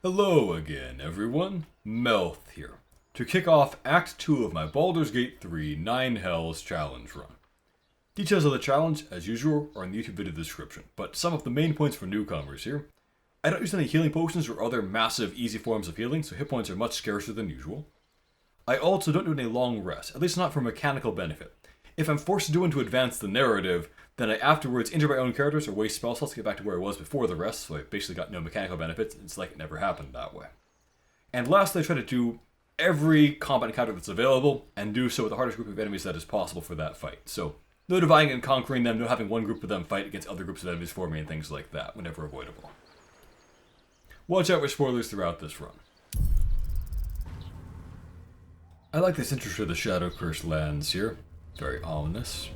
Hello again, everyone. Melth here, to kick off Act 2 of my Baldur's Gate 3 9 Hells challenge run. Details of the challenge, as usual, are in the YouTube video description, but some of the main points for newcomers here. I don't use any healing potions or other massive, easy forms of healing, so hit points are much scarcer than usual. I also don't do any long rests, at least not for mechanical benefit. If I'm forced to do one to advance the narrative, then I afterwards injure my own characters or waste spell slots to get back to where I was before the rest, so I basically got no mechanical benefits. It's like it never happened that way. And lastly, I try to do every combat encounter that's available, and do so with the hardest group of enemies that is possible for that fight. So, no dividing and conquering them, no having one group of them fight against other groups of enemies for me, and things like that, whenever avoidable. Watch out for spoilers throughout this run. I like this intro to the Shadow Curse lands here. Very ominous.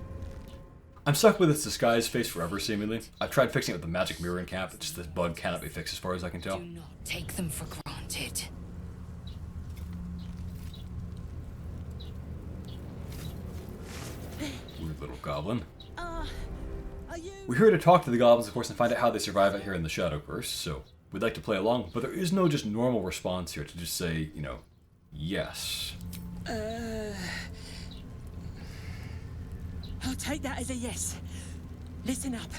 I'm stuck with its disguise face forever, seemingly. I've tried fixing it with the magic mirror in camp, but just this bug cannot be fixed as far as I can tell. Do not take them for granted. Weird little goblin. We're here to talk to the goblins, of course, and find out how they survive out here in the Shadow Curse, so we'd like to play along, but there is no just normal response here to just say, you know, yes. I'll take that as a yes. Listen up.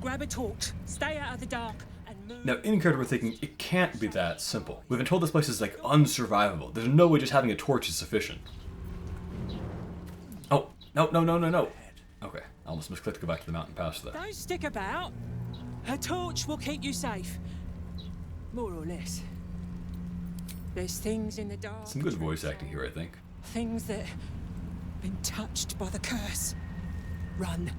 Grab a torch. Stay out of the dark and move. Now, in character, we're thinking it can't be that simple. We've been told this place is like unsurvivable. There's no way just having a torch is sufficient. Oh, no. Okay, I almost misclicked to go back to the mountain pass there. Don't stick about. A torch will keep you safe. More or less. There's things in the dark. Some good voice acting here, I think. Things that been touched by the curse. Run.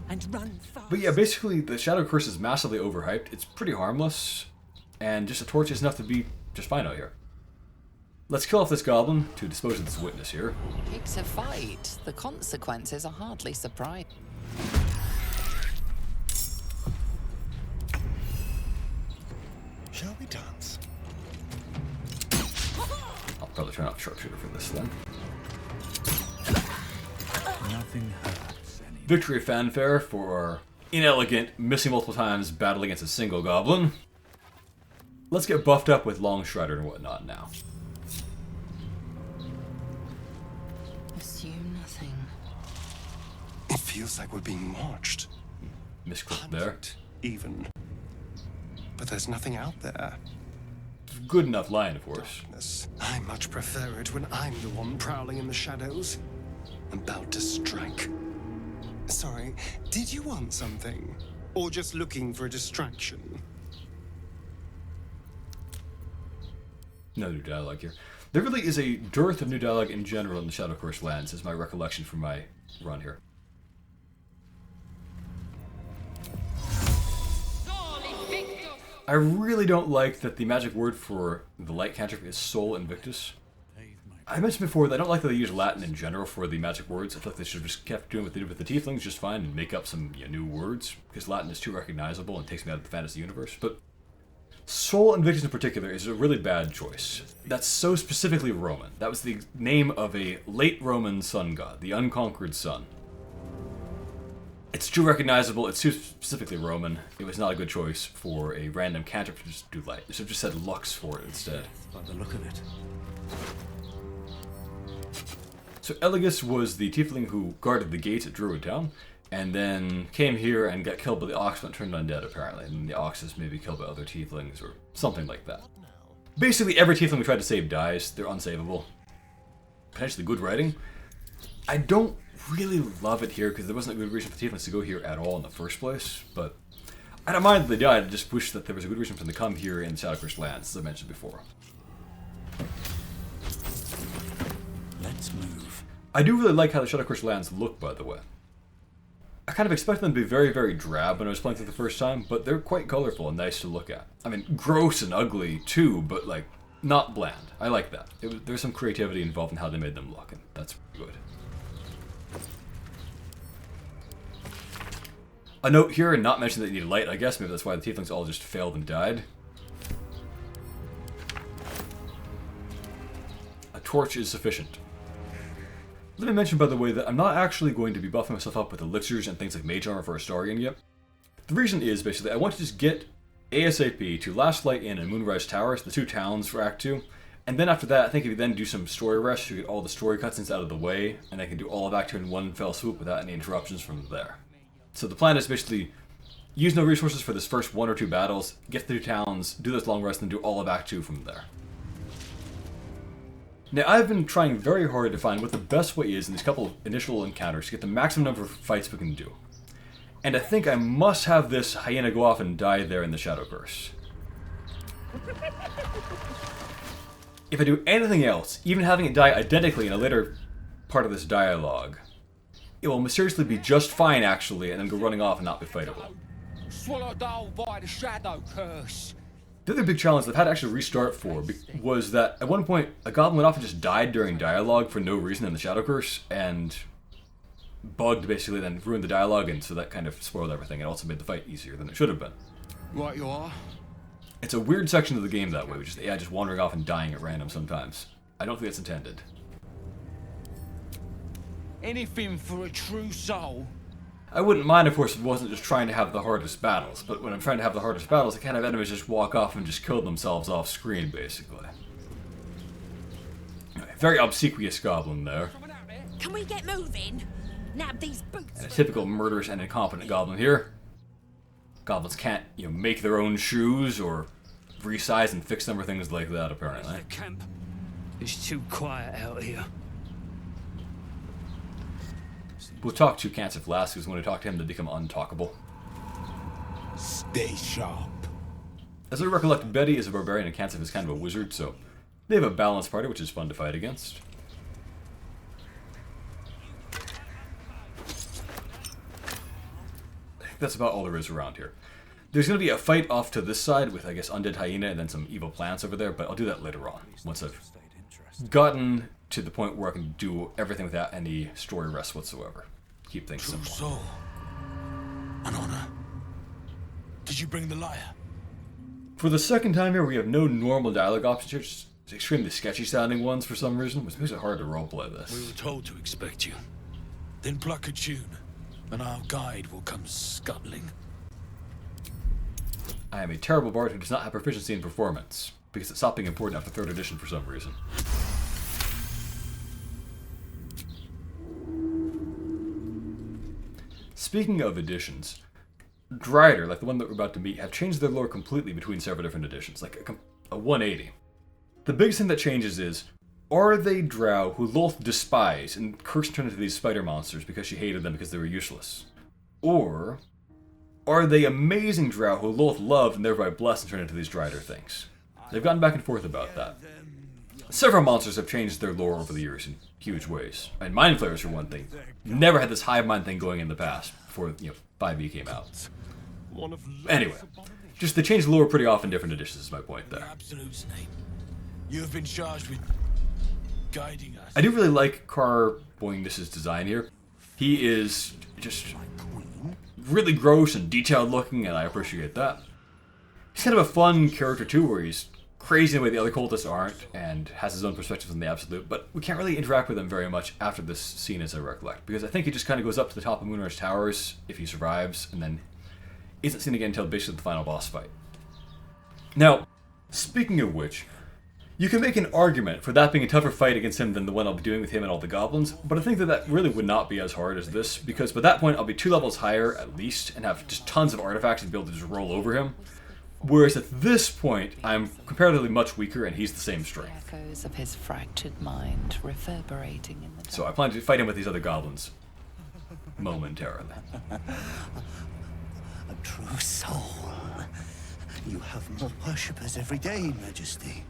And run fast. But yeah, basically, the Shadow Curse is massively overhyped. It's pretty harmless. And just a torch is enough to be just fine out here. Let's kill off this goblin to dispose of this witness here. It's a fight. The consequences are hardly surprising. Shall we dance? I'll probably turn off sharpshooter for this then. Nothing hurts any. Victory fanfare for our inelegant, missing multiple times battle against a single goblin. Let's get buffed up with Long Strider and whatnot now. Assume nothing. It feels like we're being watched. Misclick there. Even. But there's nothing out there. Good enough line, of course. I much prefer it when I'm the one prowling in the shadows. About to strike. Sorry, did you want something? Or just looking for a distraction? No new dialogue here. There really is a dearth of new dialogue in general in the Shadow Curse lands, is my recollection from my run here. I really don't like that the magic word for the light cantrip is Sol Invictus. I mentioned before that I don't like that they use Latin in general for the magic words. I feel like they should have just kept doing what they did with the tieflings just fine and make up some new words, because Latin is too recognizable and takes me out of the fantasy universe. But Sol Invictus in particular is a really bad choice. That's so specifically Roman. That was the name of a late Roman sun god, the unconquered sun. It's too recognizable, it's too specifically Roman. It was not a good choice for a random cantrip to just do light. They should have just said Lux for it instead. By the look of it. So Eligus was the tiefling who guarded the gates at Druid Town, and then came here and got killed by the Ox when it turned undead, apparently. And the Ox is maybe killed by other tieflings or something like that. Basically, every tiefling we tried to save dies. They're unsavable. Potentially good writing. I don't really love it here because there wasn't a good reason for tieflings to go here at all in the first place, but I don't mind that they died. I just wish that there was a good reason for them to come here in the Shadow Curse lands, as I mentioned before. Let's move. I do really like how the Shadow Curse lands look, by the way. I kind of expected them to be very, very drab when I was playing through the first time, but they're quite colorful and nice to look at. I mean, gross and ugly too, but like, not bland. I like that. There's some creativity involved in how they made them look, and that's good. A note here, and not mention that you need light, I guess. Maybe that's why the tieflings all just failed and died. A torch is sufficient. Let me mention, by the way, that I'm not actually going to be buffing myself up with elixirs and things like mage armor for Astarion yet. The reason is, basically, I want to just get ASAP to Last Light Inn and Moonrise Towers, the two towns for Act 2. And then after that, I think if you then do some story rest, you get all the story cutscenes out of the way, and I can do all of Act 2 in one fell swoop without any interruptions from there. So the plan is basically use no resources for this first 1 or 2 battles, get the 2 towns, do this long rest, and do all of Act 2 from there. Now, I've been trying very hard to find what the best way is in these couple of initial encounters to get the maximum number of fights we can do. And I think I must have this hyena go off and die there in the Shadow Curse. If I do anything else, even having it die identically in a later part of this dialogue, it will mysteriously be just fine, actually, and then go running off and not be fightable. Swallowed whole by the Shadow Curse. The other big challenge that I've had to actually restart for was that at one point a goblin went off and just died during dialogue for no reason in the Shadow Curse, and bugged basically, then ruined the dialogue, and so that kind of spoiled everything. It also made the fight easier than it should have been. Right you are. It's a weird section of the game that way, which is the AI just wandering off and dying at random sometimes. I don't think it's intended. Anything for a true soul. I wouldn't mind, of course, if it wasn't just trying to have the hardest battles, but when I'm trying to have the hardest battles, I can't have enemies just walk off and just kill themselves off screen, basically. Very obsequious goblin there. Can we get moving? Nab these boots. And a typical murderous and incompetent goblin here. Goblins can't, make their own shoes or resize and fix them or things like that, apparently. The camp. It's too quiet out here. We'll talk to Cancif last, because when we talk to him, they become untalkable. Stay sharp. As I recollect, Betty is a barbarian and Cancif is kind of a wizard, so they have a balanced party, which is fun to fight against. That's about all there is around here. There's going to be a fight off to this side with, I guess, Undead Hyena and then some evil plants over there, but I'll do that later on, once I've gotten to the point where I can do everything without any story rest whatsoever. Keep things simple. Soul. An honor. Did you bring the lyre? For the second time here, we have no normal dialogue options here, just extremely sketchy sounding ones for some reason, which makes it hard to roleplay this. We were told to expect you. Then pluck a tune, and our guide will come scuttling. I am a terrible bard who does not have proficiency in performance, because it stopped being important after 3rd edition for some reason. Speaking of editions, Drider, like the one that we're about to meet, have changed their lore completely between several different editions, like a 180. The biggest thing that changes is, are they drow who Lolth despised and cursed and turned into these spider monsters because she hated them because they were useless? Or are they amazing drow who Lolth loved and thereby blessed and turned into these Drider things? They've gone back and forth about that. Several monsters have changed their lore over the years in huge ways. And Mind Flayers, for one thing, never had this hive mind thing going in the past before 5e came out. Anyway, just they changed the lore pretty often in different editions is my point there. Absolute's name. You have been charged with guiding us. I do really like Car Boingness's design here. He is just really gross and detailed looking, and I appreciate that. He's kind of a fun character too, where he's crazy in the way the other cultists aren't, and has his own perspectives on the Absolute, but we can't really interact with him very much after this scene, as I recollect, because I think he just kind of goes up to the top of Moonrise Towers, if he survives, and then isn't seen again until basically the final boss fight. Now, speaking of which, you can make an argument for that being a tougher fight against him than the one I'll be doing with him and all the goblins, but I think that really would not be as hard as this, because by that point I'll be 2 levels higher at least, and have just tons of artifacts and be able to just roll over him. Whereas at this point, I'm comparatively much weaker and he's the same strength. Echoes of his fractured mind reverberating in the dark. So I plan to fight him with these other goblins momentarily. A true soul. You have more worshippers every day, Majesty.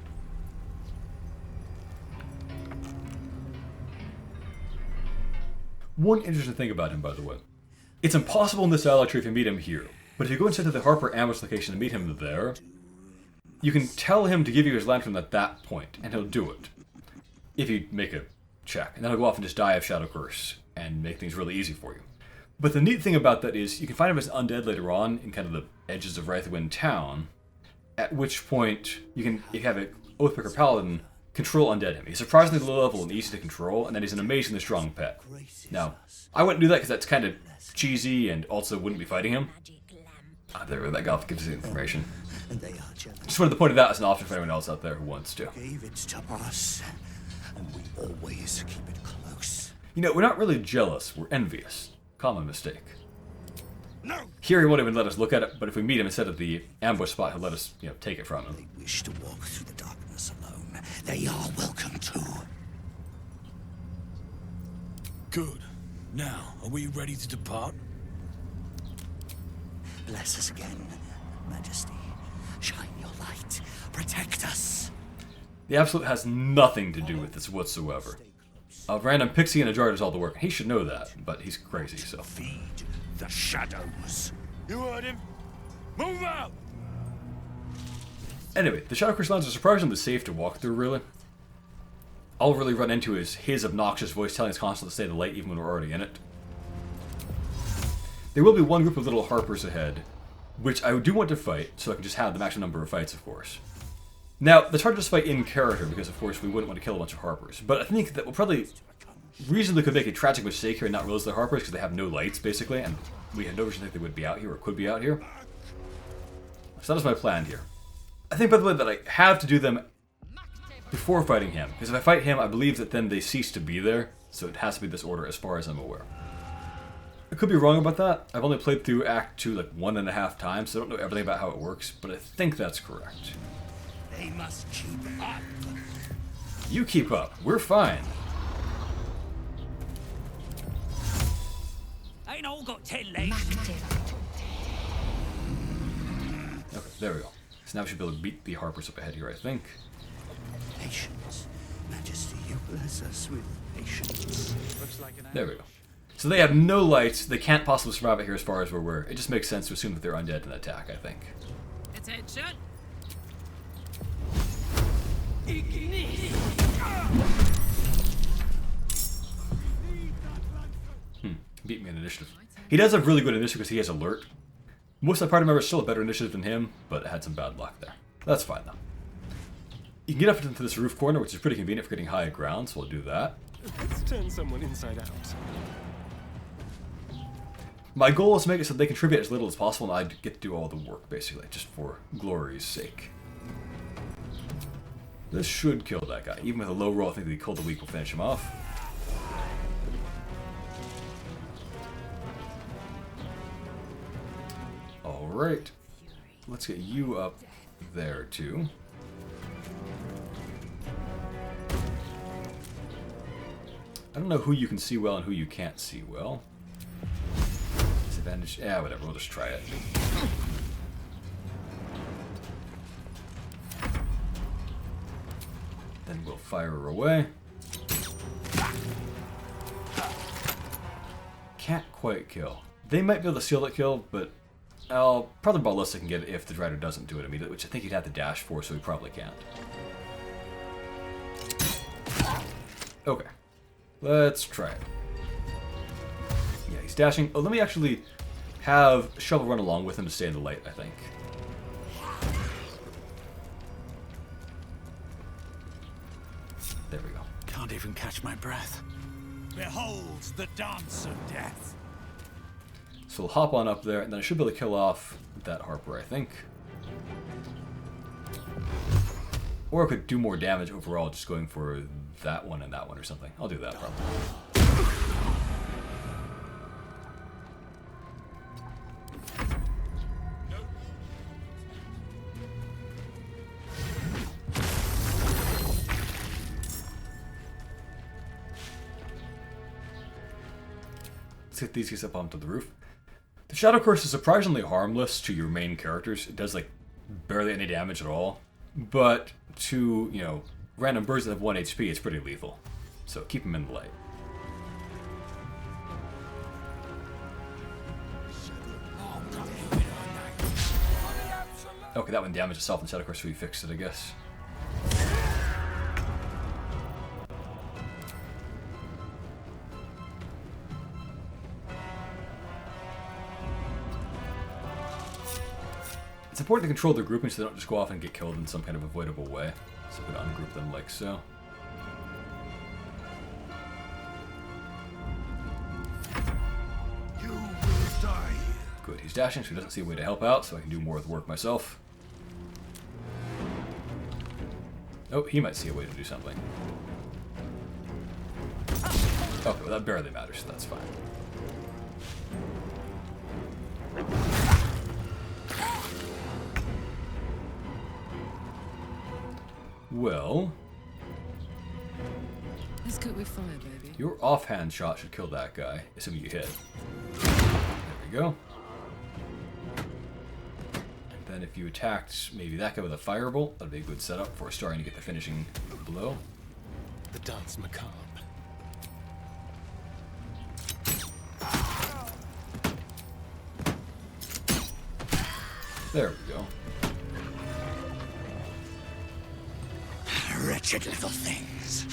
One interesting thing about him, by the way. It's impossible in this dialogue tree if you meet him here, but if you go instead to the Harper Ambush location and meet him there, you can tell him to give you his lantern at that point, and he'll do it. If you make a check, and then he'll go off and just die of Shadow Curse, and make things really easy for you. But the neat thing about that is, you can find him as undead later on, in kind of the edges of Wraithwind Town, at which point, you can, if you have an Oathbreaker Paladin, control undead him. He's surprisingly low level and easy to control, and then he's an amazingly strong pet. Now, I wouldn't do that because that's kind of cheesy and also wouldn't be fighting him. Ah, there we go. That golf gives us the information. And they are jealous. Just wanted to point it out as an option for anyone else out there who wants to. Gave it to us, and we always keep it close. You know, we're not really jealous. We're envious. Common mistake. No! Here he won't even let us look at it, but if we meet him instead of the ambush spot, he'll let us, take it from him. They wish to walk through the darkness alone. They are welcome to. Good. Now, are we ready to depart? Bless us again, Majesty. Shine your light. Protect us. The Absolute has nothing to do with this whatsoever. A random pixie and a jar does all the work. He should know that, but he's crazy, so. Feed the shadows. You heard him. Move out! Anyway, the Shadow Crystallines are surprisingly safe to walk through, really. All we'll really run into is his obnoxious voice telling us constantly to stay in the light even when we're already in it. There will be one group of little Harpers ahead, which I do want to fight, so I can just have the maximum number of fights, of course. Now, it's hard to just fight in character, because of course we wouldn't want to kill a bunch of Harpers, but I think that we'll probably reasonably could make a tragic mistake here and not realize they're Harpers, because they have no lights, basically, and we had no reason to think they would be out here, or could be out here. So that is my plan here. I think, by the way, that I have to do them before fighting him, because if I fight him, I believe that then they cease to be there, so it has to be this order as far as I'm aware. I could be wrong about that. I've only played through Act 2 like 1.5 times, so I don't know everything about how it works, but I think that's correct. They must keep up. You keep up. We're fine. Ain't all got 10 legs. Okay, there we go. So now we should be able to beat the Harpers up ahead here, I think. Patience. Majesty, you bless us with patience. There we go. So they have no lights. They can't possibly survive it here as far as we're aware. It just makes sense to assume that they're undead in attack, I think. Attention. Beat me in initiative. He does have really good initiative because he has alert. Most of the party members still have better initiative than him, but I had some bad luck there. That's fine though. You can get up into this roof corner, which is pretty convenient for getting high ground, so we'll do that. Let's turn someone inside out. My goal is to make it so they contribute as little as possible and I get to do all the work, basically, just for glory's sake. This should kill that guy. Even with a low roll, I think the Cold of the Weak will finish him off. Alright. Let's get you up there, too. I don't know who you can see well and who you can't see well. Disadvantage. Yeah, whatever. We'll just try it. Then we'll fire her away. Can't quite kill. They might be able to seal that kill, but probably Ballistic can get it if the Drider doesn't do it immediately, which I think he'd have to dash for, so he probably can't. Okay. Let's try it. Yeah, he's dashing. Oh, let me actually have Shovel run along with him to stay in the light, I think. There we go. Can't even catch my breath. Behold the dance of death. So we'll hop on up there, and then I should be able to kill off that Harper, I think. Or I could do more damage overall just going for that one and that one or something. I'll do that probably. Let's get these guys up onto the roof. The Shadow Curse is surprisingly harmless to your main characters. It does like barely any damage at all. But to, random birds that have 1 HP, it's pretty lethal. So keep them in the light. Okay, that one damaged itself in Shadow Curse, so we fixed it, I guess. It's important to control their grouping so they don't just go off and get killed in some kind of avoidable way. So we can ungroup them like so. You will die. Good, he's dashing, so he doesn't see a way to help out, so I can do more of the work myself. Oh, he might see a way to do something. Okay, well that barely matters, so that's fine. Well... Let's cook with fire, baby. Your offhand shot should kill that guy, assuming you hit. There we go. And then if you attacked maybe that guy with a firebolt, that'd be a good setup for starting to get the finishing blow. The dance macabre. There we go. Wretched little things.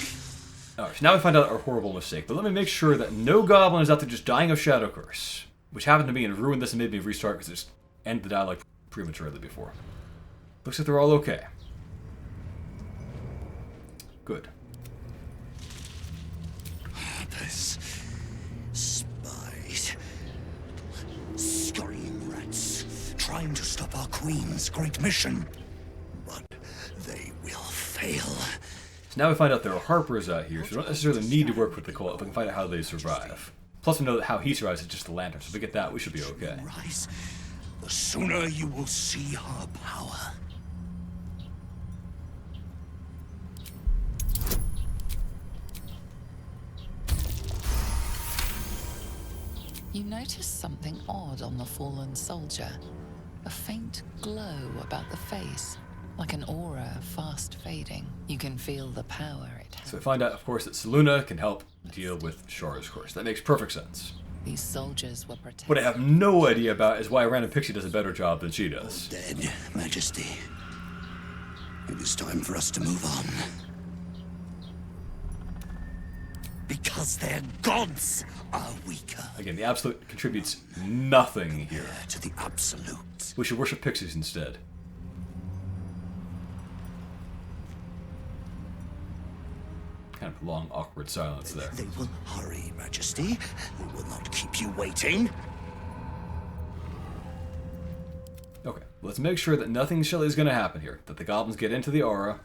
Alright, so now we find out our horrible mistake, but let me make sure that no goblin is out there just dying of Shadow Curse, which happened to me and ruined this and made me restart because it just ended the dialogue prematurely before. Looks like they're all okay. Good. Harpers. Spies. Scurrying rats. Trying to stop our queen's great mission. But they will fail. So now we find out there are Harpers out here, so we don't necessarily need to work with the cult if we can find out how they survive. Plus we know that how he survives is just the lantern, so if we get that, we should be okay. Rise, the sooner you will see her power. You notice something odd on the fallen soldier. A faint glow about the face, like an aura fast fading. You can feel the power it has. So we find out, of course, that Selûne can help deal with Shar's Curse. That makes perfect sense. These soldiers were protected. What I have no idea about is why a random pixie does a better job than she does. Dead, Majesty. It is time for us to move on. Because their gods are weaker. Again, the Absolute contributes nothing here. To the Absolute. We should worship pixies instead. Kind of long, awkward silence there. They will hurry, Majesty. We will not keep you waiting. Okay, let's make sure that nothing silly is going to happen here. That the goblins get into the aura.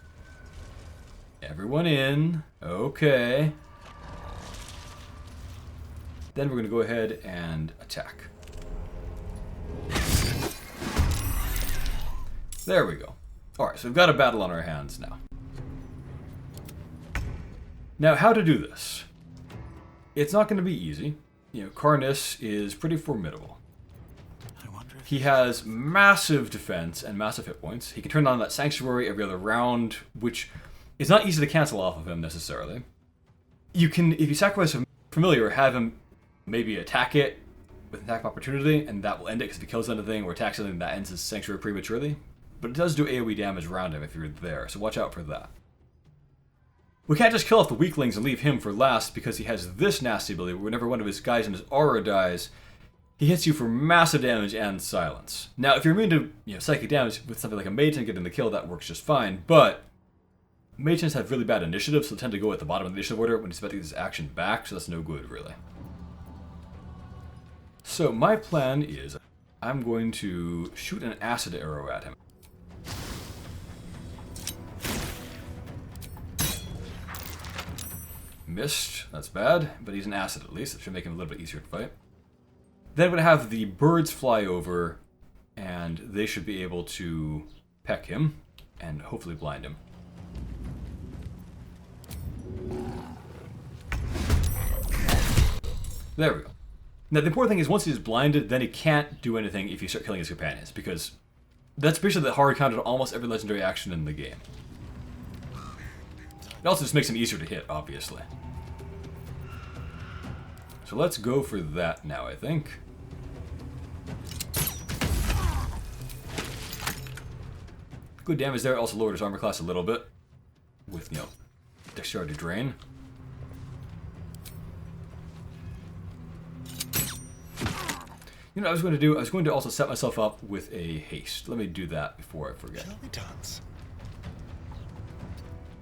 Everyone in. Okay. Then we're going to go ahead and attack. There we go. Alright, so we've got a battle on our hands now. Now, how to do this? It's not going to be easy. You know, Karnus is pretty formidable. He has massive defense and massive hit points. He can turn on that Sanctuary every other round, which is not easy to cancel off of him necessarily. You can, if you sacrifice a familiar, have him maybe attack it with attack of opportunity, and that will end it because if he kills anything or attacks anything, that ends his Sanctuary prematurely. But it does do AoE damage around him if you're there, so watch out for that. We can't just kill off the weaklings and leave him for last because he has this nasty ability where whenever one of his guys in his aura dies, he hits you for massive damage and silence. Now, if you're immune to psychic damage with something like a Mageton getting the kill, that works just fine, but Magetons have really bad initiative, so they tend to go at the bottom of the initiative order when he's about to get his action back, so that's no good, really. So my plan is I'm going to shoot an acid arrow at him. Missed, that's bad, but he's an acid at least. That should make him a little bit easier to fight. Then I'm going to have the birds fly over, and they should be able to peck him, and hopefully blind him. There we go. Now the important thing is once he's blinded, then he can't do anything if you start killing his companions, because that's basically the hard counter to almost every legendary action in the game. It also just makes him easier to hit, obviously. So let's go for that now, I think. Good damage there. Also lowered his armor class a little bit with, Dexterity Drain. You know what I was going to do? I was going to also set myself up with a haste. Let me do that before I forget. Shall we dance?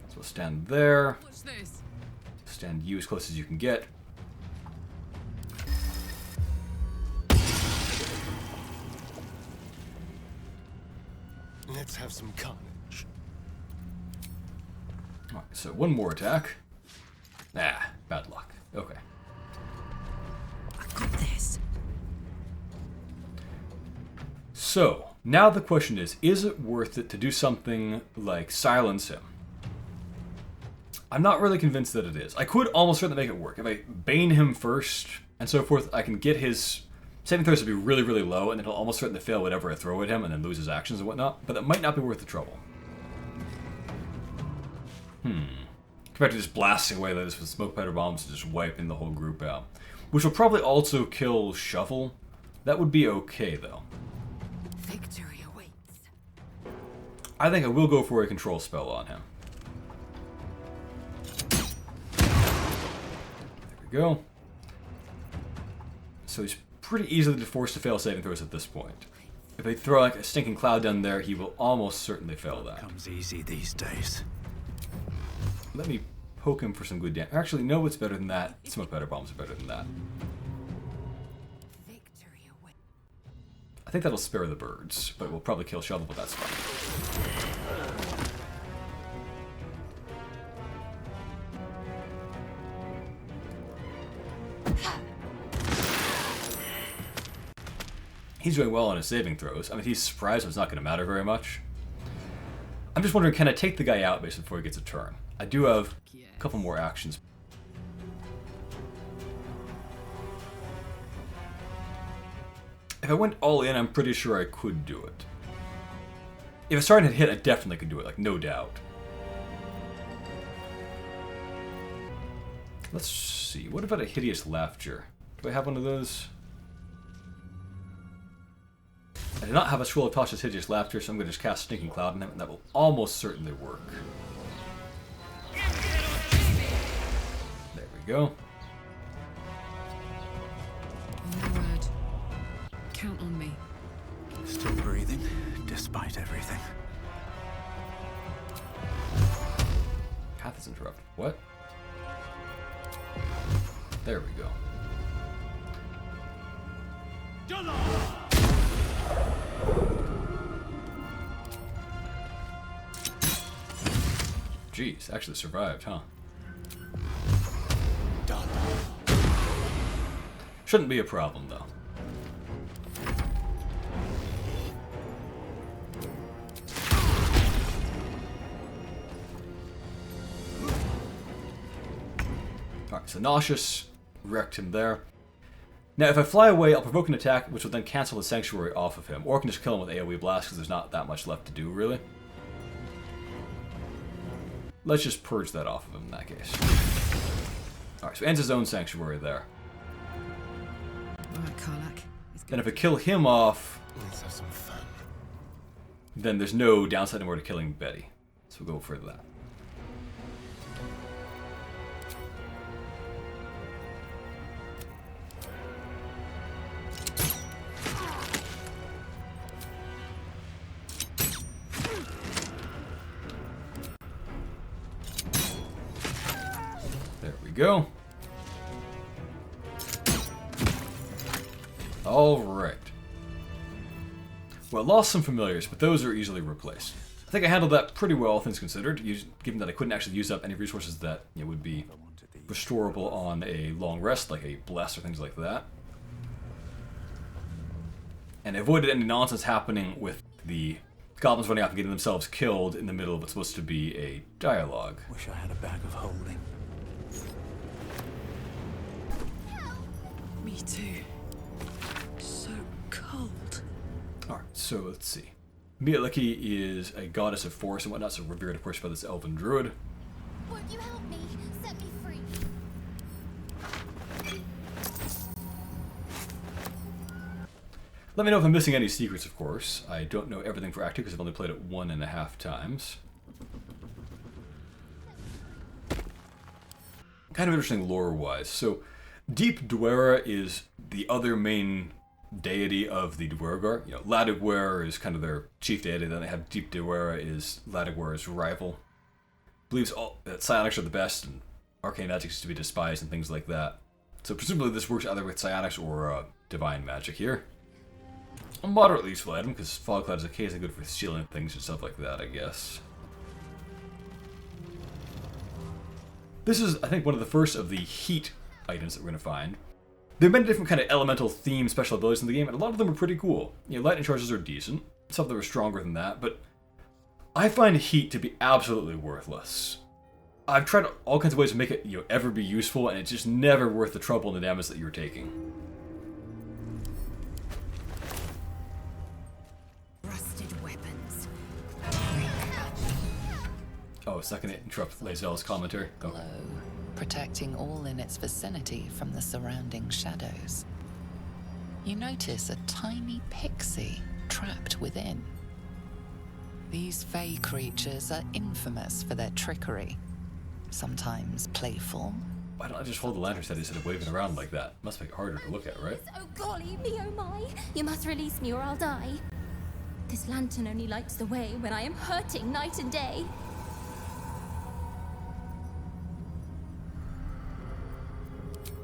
So we'll stand there. What's this? Stand you as close as you can get. have some carnage. Alright, so one more attack. Ah, bad luck. Okay. I got this. So, now the question is it worth it to do something like silence him? I'm not really convinced that it is. I could almost certainly make it work. If I bane him first and so forth, I can get his saving throws to be really, really low, and then he'll almost certainly fail whatever I throw at him and then lose his actions and whatnot, but that might not be worth the trouble. Compared to just blasting away those with smoke powder bombs and just wiping the whole group out. Which will probably also kill Shovel. That would be okay, though. Victory awaits. I think I will go for a control spell on him. There we go. So he's pretty easily forced to fail saving throws at this point. If they throw like a stinking cloud down there, he will almost certainly fail that. Comes easy these days. Let me poke him for some good damage. Actually, no, it's better than that. Smoke powder bombs are better than that. Victory awaits. I think that'll spare the birds, but we'll probably kill Shovel, but that's fine. He's doing well on his saving throws. I mean, he's surprised, so it's not going to matter very much. I'm just wondering, can I take the guy out basically before he gets a turn? I do have a couple more actions. If I went all in, I'm pretty sure I could do it. If I started to hit, I definitely could do it, like, no doubt. Let's see, what about a Hideous Laughter? Do I have one of those? I do not have a Scroll of Tasha's Hideous Laughter, so I'm going to just cast Stinking Cloud on him, and that will almost certainly work. There we go. No word. Count on me. Still breathing, despite everything. Path is interrupted. What? There we go. Jeez, actually survived, huh? Done. Shouldn't be a problem, though. Alright, so Nauseous wrecked him there. Now, if I fly away, I'll provoke an attack, which will then cancel the Sanctuary off of him. Or I can just kill him with AoE Blast, because there's not that much left to do, really. Let's just purge that off of him in that case. Alright, so he ends his own Sanctuary there. Alright, Karlak. Then if I kill him off, Let's have some fun. then there's no downside anymore to killing Betty. So we'll go for that. There we go. Alright. Well, lost some familiars, but those are easily replaced. I think I handled that pretty well, all things considered, given that I couldn't actually use up any resources that would be restorable on a long rest, like a bless or things like that. And I avoided any nonsense happening with the goblins running off and getting themselves killed in the middle of what's supposed to be a dialogue. Wish I had a bag of holding. Me too. So cold. Alright, so let's see. Mieliki is a goddess of force and whatnot, so revered, of course, by this elven druid. Won't you help me? Set me free. Let me know if I'm missing any secrets, of course. I don't know everything for Act 2 because I've only played it 1.5 times. Kind of interesting lore-wise. So, Deep Dwera is the other main deity of the Dwergar. You know, Ladugware is kind of their chief deity. Then they have Deep Dwera is Ladugware's rival. Believes that psionics are the best and arcane magic is to be despised and things like that. So presumably this works either with psionics or divine magic here. A moderately useful item, because fog cloud is occasionally good for sealing things and stuff like that, I guess. This is, I think, one of the first of the heat items that we're going to find. There have been different kind of elemental theme special abilities in the game, and a lot of them are pretty cool. You know, lightning charges are decent. Some of them are stronger than that, but I find heat to be absolutely worthless. I've tried all kinds of ways to make it, you know, ever be useful, and it's just never worth the trouble and the damage that you're taking. Rusted weapons. Oh, a second to interrupt Lae'zel's commentary. Go. Glow, protecting all in its vicinity from the surrounding shadows. You notice a tiny pixie trapped within. These fey creatures are infamous for their trickery. Sometimes playful. Why don't I just hold the lantern steady instead of waving around like that? Must make it harder to look at, right? Oh golly me, oh my! You must release me or I'll die. This lantern only lights the way when I am hurting night and day.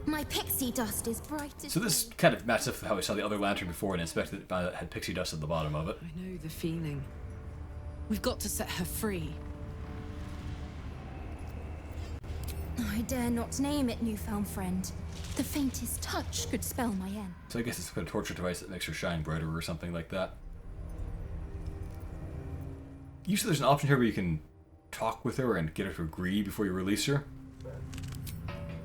My pixie dust is bright as So this kind of matches up with how we saw the other lantern before and inspected it, found it had pixie dust at the bottom of it. I know the feeling. We've got to set her free. I dare not name it, newfound friend. The faintest touch could spell my end. So I guess it's a kind of torture device that makes her shine brighter or something like that. Usually there's an option here where you can talk with her and get her to agree before you release her.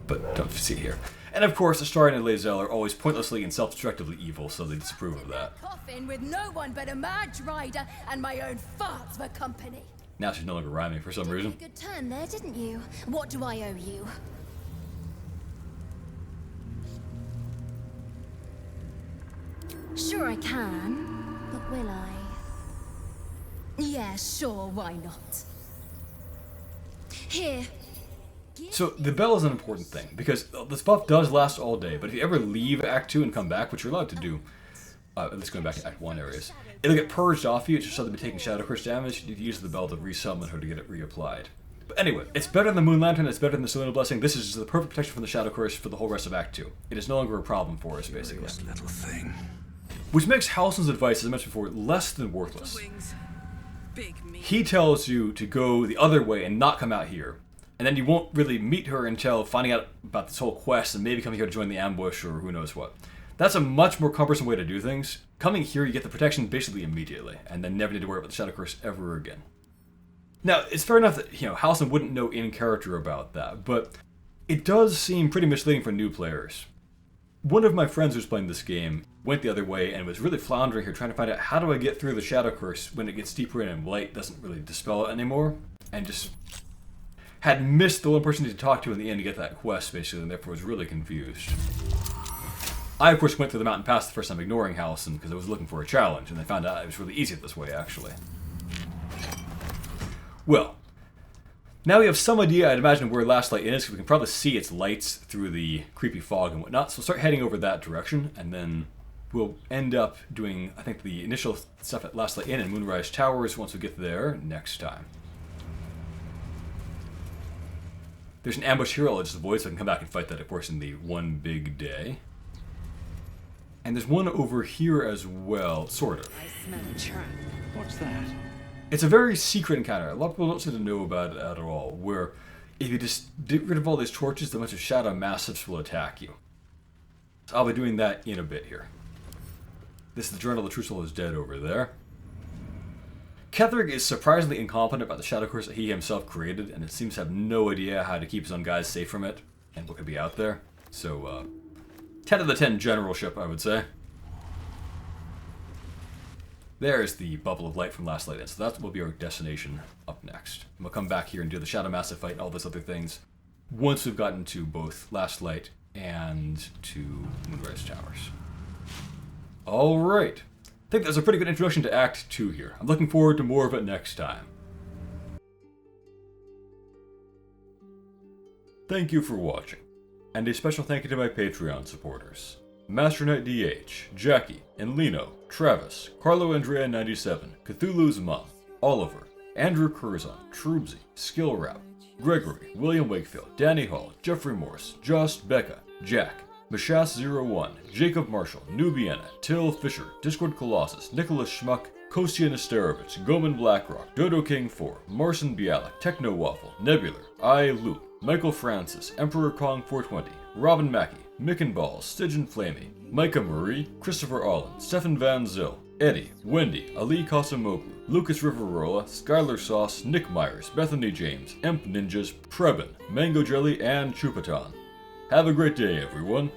But don't see it here. And of course, Astarion and Lae'zel are always pointlessly and self-destructively evil, so they disapprove of that. Coffin with no one but a mad Drider and my own farts for company. Now she's no longer rhyming for some reason. Good turn there, didn't you? What do I owe you? Sure I can, but will I? Yeah, sure, why not? Here. So the bell is an important thing, because this buff does last all day, but if you ever leave Act 2 and come back, which you're allowed to do, at least going back to Act 1 areas, it'll get purged off you. It's just so they've been taking Shadow Curse damage. You can use the bell to resummon her to get it reapplied. But anyway, it's better than the Moon Lantern, it's better than the Selena Blessing. This is just the perfect protection from the Shadow Curse for the whole rest of Act 2. It is no longer a problem for us, basically. This little thing. Which makes Halsin's advice, as I mentioned before, less than worthless. Wings. Big me. He tells you to go the other way and not come out here. And then you won't really meet her until finding out about this whole quest and maybe coming here to join the ambush or who knows what. That's a much more cumbersome way to do things. Coming here, you get the protection basically immediately, and then never need to worry about the Shadow Curse ever again. Now, it's fair enough that, Halsin wouldn't know in character about that, but it does seem pretty misleading for new players. One of my friends who's playing this game went the other way and was really floundering here trying to find out how do I get through the Shadow Curse when it gets deeper in and light doesn't really dispel it anymore, and just had missed the one person to talk to in the end to get that quest, basically, and therefore was really confused. I, of course, went through the mountain pass the first time ignoring Halsin because I was looking for a challenge, and I found out it was really easy this way, actually. Well, now we have some idea, I'd imagine, where Last Light is, because we can probably see its lights through the creepy fog and whatnot, so we'll start heading over that direction, and then we'll end up doing, I think, the initial stuff at Last Light Inn and Moonrise Towers once we get there next time. There's an ambush here I'll just avoid, so I can come back and fight that, of course, in the one big day. And there's one over here as well, sort of. I smell a trap. What's that? It's a very secret encounter. A lot of people don't seem to know about it at all, where if you just get rid of all these torches, a bunch of shadow massives will attack you. So I'll be doing that in a bit here. This is the Journal of the True Soul is Dead over there. Ketheric is surprisingly incompetent about the Shadow Curse that he himself created, and it seems to have no idea how to keep his own guys safe from it, and what could be out there. So, 10 out of 10 generalship, I would say. There's the bubble of light from Last Light Inn, so that will be our destination up next. And we'll come back here and do the Shadow Massive fight and all those other things once we've gotten to both Last Light and to Moonrise Towers. Alright. I think that's a pretty good introduction to Act 2 here. I'm looking forward to more of it next time. Thank you for watching, and a special thank you to my Patreon supporters. Master Knight DH, Jackie, Enlino, Travis, Carlo Andrea 97, Cthulhu's Mom, Oliver, Andrew Curzon, Troobsy, Skillrap, Gregory, William Wakefield, Danny Hall, Jeffrey Morse, Just, Becca, Jack, Mashas01, Jacob Marshall, Nubiana, Till Fisher, Discord Colossus, Nicholas Schmuck, Kostia Nesterovich, Goman Blackrock, Dodo King 4, Marcin Bialik, Techno Waffle, Nebular, I Loop, Michael Francis, Emperor Kong 420, Robin Mackey, Micken Balls, Stygian Flamey, Micah Marie, Christopher Allen, Stefan Van Zyl, Eddie, Wendy, Ali Kasamoglu, Lucas Riverola, Skylar Sauce, Nick Myers, Bethany James, Emp Ninjas, Prebin, Mango Jelly, and Chupaton. Have a great day, everyone.